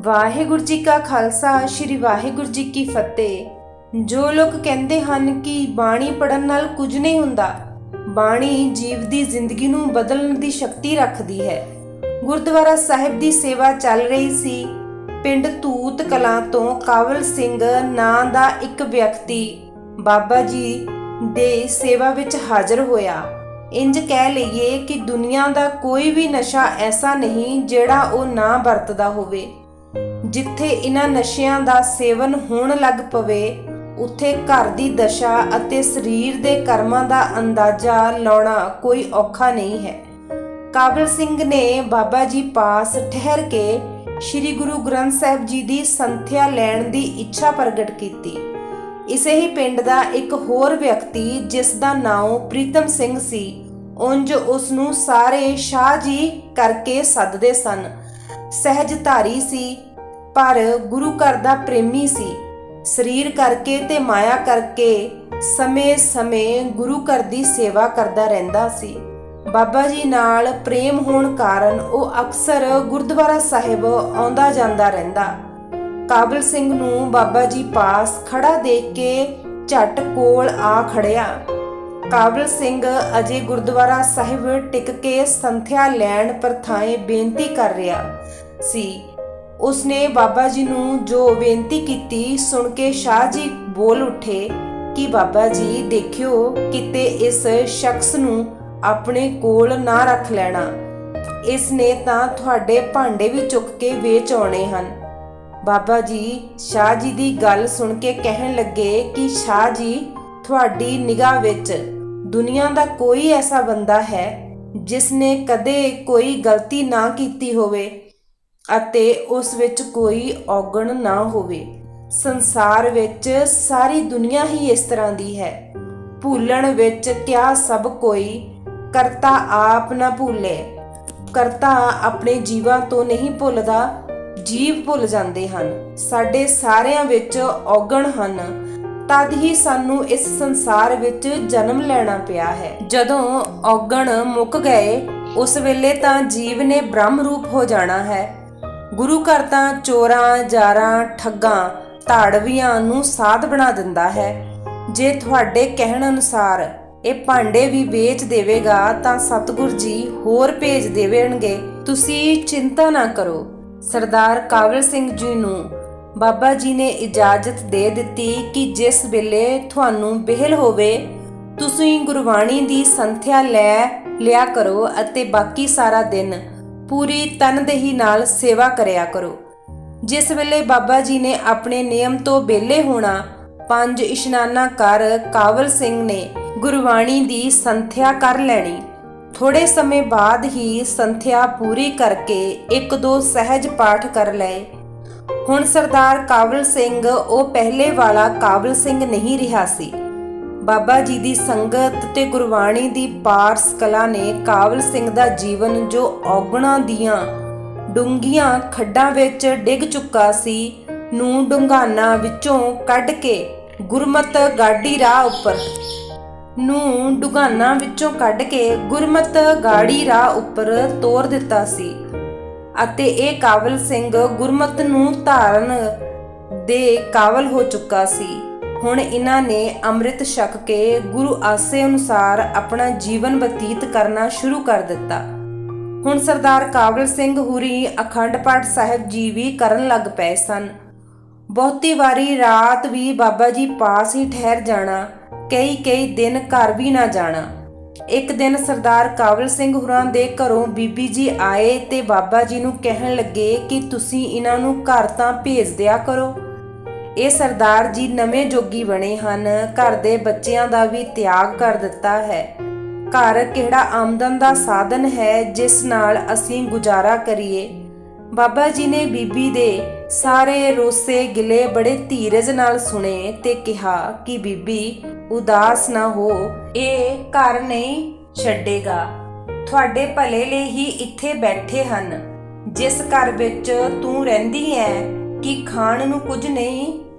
ਵਾਹਿਗੁਰੂ ਜੀ ਕਾ ਖਾਲਸਾ श्री वाहिगुरु जी की फतेह। जो लोग कहते हैं कि बाणी पढ़न नाल कुछ नहीं हुंदा, बाणी जीव की जिंदगी नूं बदलण दी शक्ति रखती है। गुरुद्वारा साहिब की सेवा चल रही सी। पिंड तूत कलां तो कावल सिंह नां दा एक व्यक्ति बाबा जी दे सेवा विच हाज़र होया। इंज कह लईए कि दुनिया दा कोई भी नशा ऐसा नहीं जिहड़ा वो ना वरतदा होवे। जिथे इन्हां नशियां दा सेवन होण लग पवे उत्थे घर दी दशा अते शरीर दे कर्मां दा अंदाजा लाउणा कोई औखा नहीं है। काबल सिंह ने बाबा जी पास ठहर के श्री गुरु ग्रंथ साहिब जी दी संथ्या लैण दी इच्छा प्रगट कीती। इसे ही पिंड दा एक होर व्यक्ति जिस दा नाम प्रीतम सिंह सी, उंज उसनूं सारे शाह जी करके सददे सन। सहजधारी सी पर गुरु घर दा प्रेमी सी। शरीर करके ते माया करके समय समय गुरु घर दी सेवा करदा रहिंदा सी। बाबा जी नाल प्रेम होण कारण वो अक्सर गुरुद्वारा साहिब आउंदा जांदा रहिंदा। काबल सिंह नूं बाबा जी पास खड़ा देख के झट कोल आ खड़िया। काबल सिंह अजे गुरुद्वारा साहिब टिक के संथ्या लैण परथाएं बेनती कर रहा सी। उसने बाबा जी नूं जो बेनती कीती सुन के शाह जी बोल उठे कि बाबा जी देखियो किते इस शख्स नूं अपने कोल ना रख लेना, इसने तां तुहाडे भांडे भी चुक के वेच आउणे हन। बाबा जी शाह जी दी गल सुन के कहण लगे कि शाह जी तुहाडी निगाह विच दुनिया दा कोई ऐसा बंदा है जिसने कदे कोई गलती ना कीती होवे अते उस विच कोई औगण ना होवे। संसार विच सारी दुनिया ही इस तरह दी है। भूलण विच क्या सब कोई, करता आप ना भूले। करता अपने जीवां तो नहीं भुलदा, जीव भुल जांदे हन। साडे सारियां विच औगण हन, तद ही सानू इस संसार विच जन्म लेना पिया है। जदों औगण मुक गए उस वेले तां जीव ने ब्रह्म रूप हो जाना है। गुरु घर तां चोरां जारां ठग्गां धाड़वियां नूं साध बना दिंदा है। जे तुहाडे कहण अनुसार ਇਹ ਭਾਂਡੇ ਵੀ ਵੇਚ ਦੇਵੇਗਾ ਤਾਂ ਸਤਿਗੁਰ ਜੀ ਹੋਰ ਭੇਜ ਦੇਣਗੇ। ਤੁਸੀਂ ਚਿੰਤਾ ਨਾ ਕਰੋ। ਸਰਦਾਰ ਕਾਬਲ ਸਿੰਘ ਜੀ ਨੂੰ ਬਾਬਾ ਜੀ ਨੇ ਇਜਾਜ਼ਤ ਦੇ ਦਿੱਤੀ ਕਿ ਜਿਸ ਵੇਲੇ ਤੁਹਾਨੂੰ ਵਿਹਲ ਹੋਵੇ ਤੁਸੀਂ ਗੁਰਬਾਣੀ ਦੀ ਸੰਥਿਆ ਲੈ ਲਿਆ ਕਰੋ ਅਤੇ ਬਾਕੀ ਸਾਰਾ ਦਿਨ ਪੂਰੀ ਤਨਦੇਹੀ ਨਾਲ ਸੇਵਾ ਕਰਿਆ ਕਰੋ। ਜਿਸ ਵੇਲੇ ਬਾਬਾ ਜੀ ਨੇ ਆਪਣੇ ਨਿਯਮ ਤੋਂ ਵਿਹਲੇ ਹੋਣਾ 5 ਇਸ਼ਨਾਨਾ ਕਰ ਕਾਬਲ ਸਿੰਘ ਨੇ ਗੁਰਬਾਣੀ ਦੀ ਸੰਥਿਆ ਕਰ ਲੈਣੀ। ਥੋੜੇ ਸਮੇਂ ਬਾਅਦ ਹੀ ਸੰਥਿਆ ਪੂਰੀ ਕਰਕੇ 1-2 ਸਹਿਜ ਪਾਠ ਕਰ ਲਏ। ਹੁਣ ਸਰਦਾਰ ਕਾਬਲ ਸਿੰਘ ਉਹ ਪਹਿਲੇ ਵਾਲਾ ਕਾਬਲ ਸਿੰਘ ਨਹੀਂ ਰਿਹਾ ਸੀ। ਬਾਬਾ ਜੀ ਦੀ ਸੰਗਤ ਤੇ ਗੁਰਬਾਣੀ ਦੀ ਪਾਰਸ ਕਲਾ ਨੇ ਕਾਬਲ ਸਿੰਘ ਦਾ ਜੀਵਨ ਜੋ ਔਗਣਾਂ ਦੀਆਂ ਡੂੰਘੀਆਂ ਖੱਡਾਂ ਵਿੱਚ ਡਿੱਗ ਚੁੱਕਾ ਸੀ ਨੂੰ ਡੂੰਘਾਨਾਂ ਵਿੱਚੋਂ ਕੱਢ ਕੇ ਗੁਰਮਤ ਗਾੜੀ ਰਾਹ ਉੱਪਰ ਤੋਰ ਦਿੱਤਾ ਸੀ ਅਤੇ ਇਹ ਕਾਬਲ ਸਿੰਘ ਗੁਰਮਤ ਨੂੰ ਧਾਰਨ ਦੇ ਕਾਬਲ ਹੋ ਚੁੱਕਾ ਸੀ। ਹੁਣ ਇਹਨਾਂ ਨੇ ਅੰਮ੍ਰਿਤ ਛਕ ਕੇ ਗੁਰੂ ਆਸੇ ਅਨੁਸਾਰ ਆਪਣਾ ਜੀਵਨ ਬਤੀਤ ਕਰਨਾ ਸ਼ੁਰੂ ਕਰ ਦਿੱਤਾ। ਹੁਣ ਸਰਦਾਰ ਕਾਬਲ ਸਿੰਘ ਹੁਰੀ ਅਖੰਡ ਪਾਠ ਸਾਹਿਬ ਜੀ ਵੀ ਕਰਨ ਲੱਗ ਪਏ ਸਨ। ਬਹੁਤੀ ਵਾਰੀ ਰਾਤ ਵੀ ਬਾਬਾ ਜੀ ਪਾਸ ਹੀ ਠਹਿਰ ਜਾਣਾ, ਕਈ ਦਿਨ ਘਰ ਵੀ ਨਾ ਜਾਣਾ। ਇੱਕ ਦਿਨ ਸਰਦਾਰ ਕਾਬਲ ਸਿੰਘ ਹੁਰਾਂ ਦੇ ਘਰੋਂ ਬੀਬੀ ਜੀ ਆਏ ਤੇ ਬਾਬਾ ਜੀ ਨੂੰ ਕਹਿਣ ਲੱਗੇ ਕਿ ਤੁਸੀਂ ਇਹਨਾਂ ਨੂੰ ਘਰ ਤਾਂ ਭੇਜ ਦਿਆ ਕਰੋ। ਇਹ ਸਰਦਾਰ ਜੀ ਨਵੇਂ ਜੋਗੀ ਬਣੇ ਹਨ, ਘਰ ਦੇ ਬੱਚਿਆਂ ਦਾ ਵੀ ਤਿਆਗ ਕਰ ਦਿੱਤਾ ਹੈ। ਘਰ ਕਿਹੜਾ ਆਮਦਨ ਦਾ ਸਾਧਨ ਹੈ ਜਿਸ ਨਾਲ ਅਸੀਂ ਗੁਜ਼ਾਰਾ ਕਰੀਏ। ਬਾਬਾ ਜੀ ਨੇ ਬੀਬੀ ਦੇ ਸਾਰੇ ਰੋਸੇ ਗਿਲੇ ਬੜੇ ਧੀਰਜ ਨਾਲ ਸੁਣੇ ਤੇ ਕਿਹਾ ਕਿ ਬੀਬੀ ਉਦਾਸ ਨਾ ਹੋ, ਇਹ ਘਰ ਨਹੀਂ ਛੱਡੇਗਾ। ਤੁਹਾਡੇ ਭਲੇ ਲਈ ਹੀ ਇੱਥੇ ਬੈਠੇ ਹਨ। ਜਿਸ ਘਰ ਵਿੱਚ ਤੂੰ ਰਹਿੰਦੀ ਹੈ ਕਿ ਖਾਣ ਨੂੰ ਕੁਝ ਨਹੀਂ,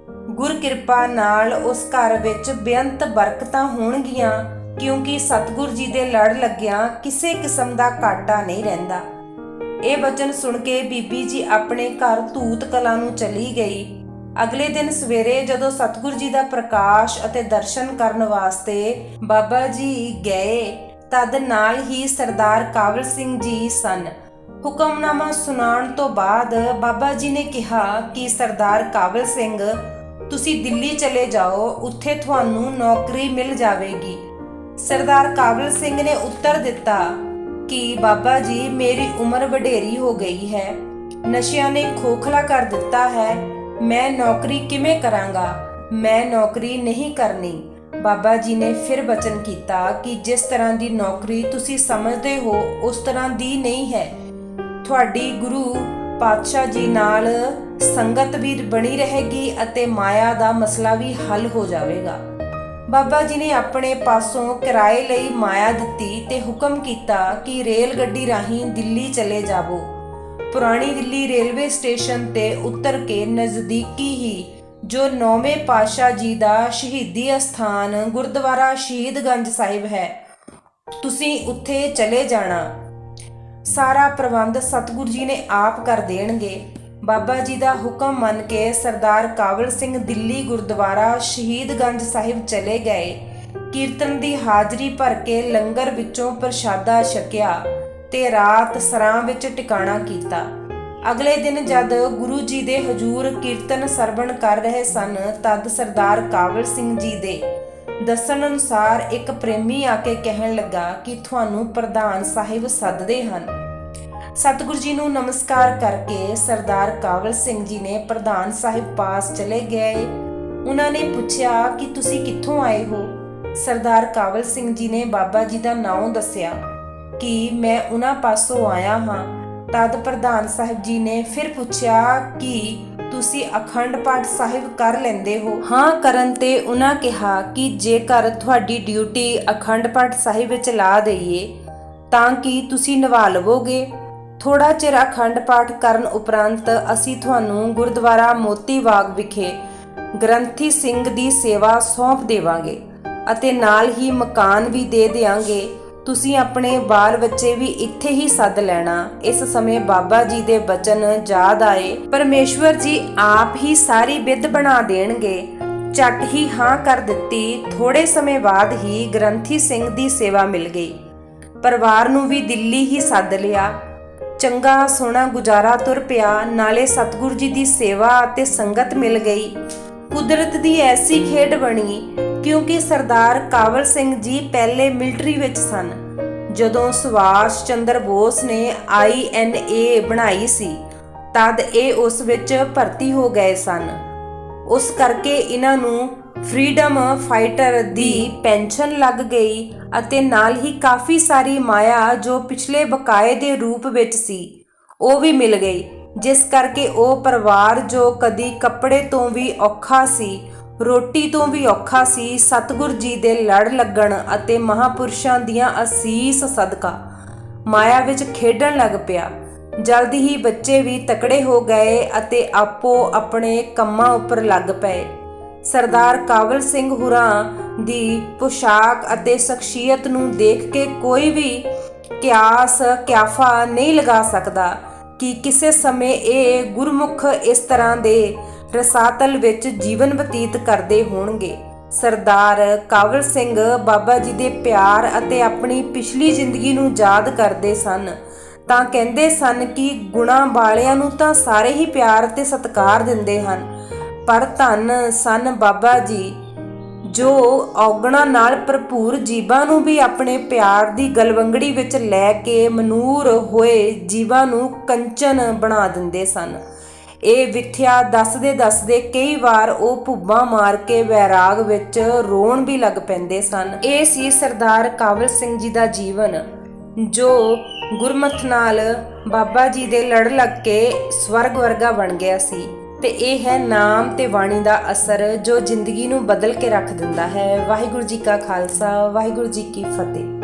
ਗੁਰ ਕਿਰਪਾ ਨਾਲ ਉਸ ਘਰ ਵਿੱਚ ਬੇਅੰਤ ਬਰਕਤਾਂ ਹੋਣਗੀਆਂ, ਕਿਉਂਕਿ ਸਤਿਗੁਰ ਜੀ ਦੇ ਲੜ ਲੱਗਿਆਂ ਕਿਸੇ ਕਿਸਮ ਦਾ ਘਾਟਾ ਨਹੀਂ ਰਹਿੰਦਾ। ਇਹ ਵਚਨ ਸੁਣ ਕੇ ਬੀਬੀ ਜੀ ਆਪਣੇ ਘਰ ਧੂਤ ਕਲਾਂ ਨੂੰ ਚਲੀ ਗਈ। ਅਗਲੇ ਦਿਨ ਸਵੇਰੇ ਜਦੋਂ ਸਤਿਗੁਰੂ ਜੀ ਦਾ ਪ੍ਰਕਾਸ਼ ਅਤੇ ਦਰਸ਼ਨ ਕਰਨ ਵਾਸਤੇ ਬਾਬਾ ਜੀ ਗਏ, ਤਦ ਨਾਲ ਹੀ ਸਰਦਾਰ ਕਾਬਲ ਸਿੰਘ ਜੀ ਸਨ। ਹੁਕਮਨਾਮਾ ਸੁਣਾਉਣ ਤੋਂ ਬਾਅਦ ਬਾਬਾ ਜੀ ਨੇ ਕਿਹਾ ਕਿ ਸਰਦਾਰ ਕਾਬਲ ਸਿੰਘ, ਤੁਸੀਂ ਦਿੱਲੀ ਚਲੇ ਜਾਓ, ਉੱਥੇ ਤੁਹਾਨੂੰ ਨੌਕਰੀ ਮਿਲ ਜਾਵੇਗੀ। ਸਰਦਾਰ ਕਾਬਲ ਸਿੰਘ ਨੇ ਉੱਤਰ ਦਿੱਤਾ ਕਿ ਬਾਬਾ ਜੀ, ਮੇਰੀ ਉਮਰ ਵਡੇਰੀ ਹੋ ਗਈ ਹੈ, ਨਸ਼ਿਆਂ ਨੇ ਖੋਖਲਾ ਕਰ ਦਿੱਤਾ ਹੈ, ਮੈਂ ਨੌਕਰੀ ਕਿਵੇਂ ਕਰਾਂਗਾ, ਮੈਂ ਨੌਕਰੀ ਨਹੀਂ ਕਰਨੀ। ਬਾਬਾ ਜੀ ਨੇ ਫਿਰ ਵਚਨ ਕੀਤਾ ਕਿ ਜਿਸ ਤਰ੍ਹਾਂ ਦੀ ਨੌਕਰੀ ਤੁਸੀਂ ਸਮਝਦੇ ਹੋ ਉਸ ਤਰ੍ਹਾਂ ਦੀ ਨਹੀਂ ਹੈ। ਤੁਹਾਡੀ ਗੁਰੂ ਪਾਤਸ਼ਾਹ ਜੀ ਨਾਲ ਸੰਗਤ ਵੀ ਬਣੀ ਰਹੇਗੀ ਅਤੇ ਮਾਇਆ ਦਾ ਮਸਲਾ ਵੀ ਹੱਲ ਹੋ ਜਾਵੇਗਾ। ਬਾਬਾ ਜੀ ਨੇ ਆਪਣੇ ਪਾਸੋਂ ਕਿਰਾਏ ਲਈ ਮਾਇਆ ਦਿੱਤੀ ਤੇ ਹੁਕਮ ਕੀਤਾ ਕਿ ਰੇਲ ਗੱਡੀ ਰਾਹੀਂ ਦਿੱਲੀ ਚਲੇ ਜਾਵੋ। ਪੁਰਾਣੀ ਦਿੱਲੀ ਰੇਲਵੇ ਸਟੇਸ਼ਨ ਤੇ ਉਤਰ ਕੇ ਨਜ਼ਦੀਕੀ ਹੀ ਜੋ 9ਵੇਂ ਪਾਤਸ਼ਾਹ ਜੀ ਦਾ ਸ਼ਹੀਦੀ ਅਸਥਾਨ ਗੁਰਦੁਆਰਾ ਸ਼ਹੀਦਗੰਜ ਸਾਹਿਬ ਹੈ, ਤੁਸੀਂ ਉੱਥੇ ਚਲੇ ਜਾਣਾ। ਸਾਰਾ ਪ੍ਰਬੰਧ ਸਤਿਗੁਰੂ ਜੀ ਨੇ ਆਪ ਕਰ ਦੇਣਗੇ। ਬਾਬਾ ਜੀ ਦਾ ਹੁਕਮ ਮੰਨ ਕੇ ਸਰਦਾਰ ਕਾਬਲ ਸਿੰਘ ਦਿੱਲੀ ਗੁਰਦੁਆਰਾ ਸ਼ਹੀਦਗੰਜ ਸਾਹਿਬ ਚਲੇ ਗਏ। ਕੀਰਤਨ ਦੀ ਹਾਜ਼ਰੀ ਭਰ ਕੇ ਲੰਗਰ ਵਿੱਚੋਂ ਪ੍ਰਸ਼ਾਦਾ ਛਕਿਆ ਤੇ ਰਾਤ ਸਰਾਂ ਵਿੱਚ ਟਿਕਾਣਾ ਕੀਤਾ। ਅਗਲੇ ਦਿਨ ਜਦ ਗੁਰੂ ਜੀ ਦੇ ਹਜ਼ੂਰ ਕੀਰਤਨ ਸਰਵਣ ਕਰ ਰਹੇ ਸਨ, ਤਦ ਸਰਦਾਰ ਕਾਬਲ ਸਿੰਘ ਜੀ ਦੇ ਦੱਸਣ ਅਨੁਸਾਰ ਇੱਕ ਪ੍ਰੇਮੀ ਆ ਕੇ ਕਹਿਣ ਲੱਗਾ ਕਿ ਤੁਹਾਨੂੰ ਪ੍ਰਧਾਨ ਸਾਹਿਬ ਸੱਦਦੇ ਹਨ। ਸਤਿਗੁਰੂ ਜੀ ਨੂੰ ਨਮਸਕਾਰ ਕਰਕੇ ਸਰਦਾਰ ਕਾਬਲ ਸਿੰਘ ਜੀ ਨੇ ਪ੍ਰਧਾਨ ਸਾਹਿਬ ਪਾਸ ਚਲੇ ਗਏ। ਉਹਨਾਂ ਨੇ ਪੁੱਛਿਆ ਕਿ ਤੁਸੀਂ ਕਿੱਥੋਂ ਆਏ ਹੋ। ਸਰਦਾਰ ਕਾਬਲ ਸਿੰਘ ਜੀ ਨੇ ਬਾਬਾ ਜੀ ਦਾ ਨਾਮ ਦੱਸਿਆ ਕਿ ਮੈਂ ਉਹਨਾਂ ਪਾਸੋਂ ਆਇਆ ਹਾਂ। ਤਦ ਪ੍ਰਧਾਨ ਸਾਹਿਬ ਜੀ ਨੇ ਫਿਰ ਪੁੱਛਿਆ ਕਿ ਤੁਸੀਂ ਅਖੰਡ ਪਾਠ ਸਾਹਿਬ ਕਰ ਲੈਂਦੇ ਹੋ। ਹਾਂ ਕਰਨ ਤੇ ਉਹਨਾਂ ਕਿਹਾ ਕਿ ਜੇਕਰ ਤੁਹਾਡੀ ਡਿਊਟੀ ਅਖੰਡ ਪਾਠ ਸਾਹਿਬ ਵਿੱਚ ਲਾ ਦਈਏ ਤਾਂ ਕੀ ਤੁਸੀਂ ਨਿਭਾ ਲਵੋਗੇ। ਥੋੜਾ ਚਿਰ ਅਖੰਡ ਪਾਠ ਕਰਨ ਉਪਰੰਤ ਅਸੀਂ ਤੁਹਾਨੂੰ ਗੁਰਦੁਆਰਾ ਮੋਤੀ ਬਾਗ ਵਿਖੇ ਗ੍ਰੰਥੀ ਸਿੰਘ ਦੀ ਸੇਵਾ ਸੌਂਪ ਦੇਵਾਂਗੇ ਅਤੇ ਨਾਲ ਹੀ ਮਕਾਨ ਵੀ ਦੇ ਦਿਆਂਗੇ। ਤੁਸੀਂ ਆਪਣੇ ਬਾਲ ਬੱਚੇ ਵੀ ਇੱਥੇ ਹੀ ਸੱਦ ਲੈਣਾ। ਇਸ ਸਮੇਂ ਬਾਬਾ ਜੀ ਦੇ ਬਚਨ ਯਾਦ ਆਏ। ਪਰਮੇਸ਼ਵਰ ਜੀ ਆਪ ਹੀ ਸਾਰੀ ਵਿਧ ਬਣਾ ਦੇਣਗੇ। ਝੱਟ ਹੀ ਹਾਂ ਕਰ ਦਿੱਤੀ। ਥੋੜੇ ਸਮੇਂ ਬਾਅਦ ਹੀ ਗ੍ਰੰਥੀ ਸਿੰਘ ਦੀ ਸੇਵਾ ਮਿਲ ਗਈ। ਪਰਿਵਾਰ ਨੂੰ ਵੀ ਦਿੱਲੀ ਹੀ ਸੱਦ ਲਿਆ। ਚੰਗਾ ਸੋਹਣਾ ਗੁਜ਼ਾਰਾ ਤੁਰ ਪਿਆ। ਨਾਲੇ ਸਤਿਗੁਰੂ ਜੀ ਦੀ ਸੇਵਾ ਅਤੇ ਸੰਗਤ ਮਿਲ ਗਈ। ਕੁਦਰਤ ਦੀ ਐਸੀ ਖੇਡ ਬਣੀ ਕਿਉਂਕਿ ਸਰਦਾਰ ਕਾਬਲ ਸਿੰਘ ਜੀ ਪਹਿਲੇ ਮਿਲਟਰੀ ਵਿੱਚ ਸਨ। ਜਦੋਂ ਸੁਭਾਸ਼ ਚੰਦਰ ਬੋਸ ਨੇ INA ਬਣਾਈ ਸੀ ਤਦ ਇਹ ਉਸ ਵਿੱਚ ਭਰਤੀ ਹੋ ਗਏ ਸਨ। ਉਸ ਕਰਕੇ ਇਹਨਾਂ ਨੂੰ ਫਰੀडम ਫਾਈਟਰ ਦੀ ਪੈਨਸ਼ਨ ਲੱਗ ਗਈ ਅਤੇ ਨਾਲ ਹੀ ਕਾਫੀ ਸਾਰੀ ਮਾਇਆ ਜੋ ਪਿਛਲੇ ਬਕਾਏ ਦੇ ਰੂਪ ਵਿੱਚ ਸੀ ਉਹ ਵੀ ਮਿਲ ਗਈ, ਜਿਸ ਕਰਕੇ ਉਹ ਪਰਿਵਾਰ ਜੋ ਕਦੀ ਕੱਪੜੇ ਤੋਂ ਵੀ ਔਖਾ ਸੀ, ਰੋਟੀ ਤੋਂ ਵੀ ਔਖਾ ਸੀ, ਸਤਿਗੁਰ ਜੀ ਦੇ ਲੜ ਲੱਗਣ ਅਤੇ ਮਹਾਪੁਰਸ਼ਾਂ ਦੀਆਂ ਅਸੀਸ ਸਦਕਾ ਮਾਇਆ ਵਿੱਚ ਖੇਡਣ ਲੱਗ ਪਿਆ। ਜਲਦੀ ਹੀ ਬੱਚੇ ਵੀ ਤਕੜੇ ਹੋ ਗਏ ਅਤੇ ਆਪੋ ਆਪਣੇ ਕੰਮਾਂ ਉੱਪਰ ਲੱਗ ਪਏ। ਸਰਦਾਰ ਕਾਬਲ ਸਿੰਘ ਹੁਰਾਂ ਦੀ ਪੁਸ਼ਾਕ ਅਤੇ ਸ਼ਖਸੀਅਤ ਨੂੰ ਦੇਖ ਕੇ ਕੋਈ ਵੀ ਕਿਆਫਾ ਨਹੀਂ ਲਗਾ ਸਕਦਾ ਕਿ ਕਿਸੇ ਸਮੇਂ ਇਹ ਗੁਰਮੁਖ ਇਸ ਤਰ੍ਹਾਂ ਦੇ ਰਸਾਤਲ ਵਿੱਚ ਜੀਵਨ ਬਤੀਤ ਕਰਦੇ ਹੋਣਗੇ। ਸਰਦਾਰ ਕਾਬਲ ਸਿੰਘ ਬਾਬਾ ਜੀ ਦੇ ਪਿਆਰ ਅਤੇ ਆਪਣੀ ਪਿਛਲੀ ਜ਼ਿੰਦਗੀ ਨੂੰ ਯਾਦ ਕਰਦੇ ਸਨ ਤਾਂ ਕਹਿੰਦੇ ਸਨ ਕਿ ਗੁਣਾਂ ਵਾਲਿਆਂ ਨੂੰ ਤਾਂ ਸਾਰੇ ਹੀ ਪਿਆਰ ਅਤੇ ਸਤਿਕਾਰ ਦਿੰਦੇ ਹਨ, ਪਰ ਧੰਨ ਸਨ ਬਾਬਾ ਜੀ ਜੋ ਔਗਣਾਂ ਨਾਲ ਭਰਪੂਰ ਜੀਵਾਂ ਨੂੰ ਵੀ ਆਪਣੇ ਪਿਆਰ ਦੀ ਗਲਵੰਗੜੀ ਵਿੱਚ ਲੈ ਕੇ ਮਨੂਰ ਹੋਏ ਜੀਵਾਂ ਨੂੰ ਕੰਚਨ ਬਣਾ ਦਿੰਦੇ ਸਨ। ਇਹ ਵਿਥਿਆ ਦੱਸਦੇ ਕਈ ਵਾਰ ਉਹ ਭੁੱਬਾਂ ਮਾਰ ਕੇ ਵੈਰਾਗ ਵਿੱਚ ਰੋਣ ਵੀ ਲੱਗ ਪੈਂਦੇ ਸਨ। ਇਹ ਸੀ ਸਰਦਾਰ ਕਾਬਲ ਸਿੰਘ ਜੀ ਦਾ ਜੀਵਨ ਜੋ ਗੁਰਮਤਿ ਨਾਲ ਬਾਬਾ ਜੀ ਦੇ ਲੜ ਲੱਗ ਕੇ ਸਵਰਗ ਵਰਗਾ ਬਣ ਗਿਆ ਸੀ। ਤੇ ਇਹ ਹੈ ਨਾਮ ਤੇ ਬਾਣੀ ਦਾ ਅਸਰ ਜੋ ਜ਼ਿੰਦਗੀ ਨੂੰ ਬਦਲ ਕੇ ਰੱਖ ਦਿੰਦਾ ਹੈ। ਵਾਹਿਗੁਰੂ ਜੀ ਕਾ ਖਾਲਸਾ, ਵਾਹਿਗੁਰੂ ਜੀ ਕੀ ਫਤਿਹ।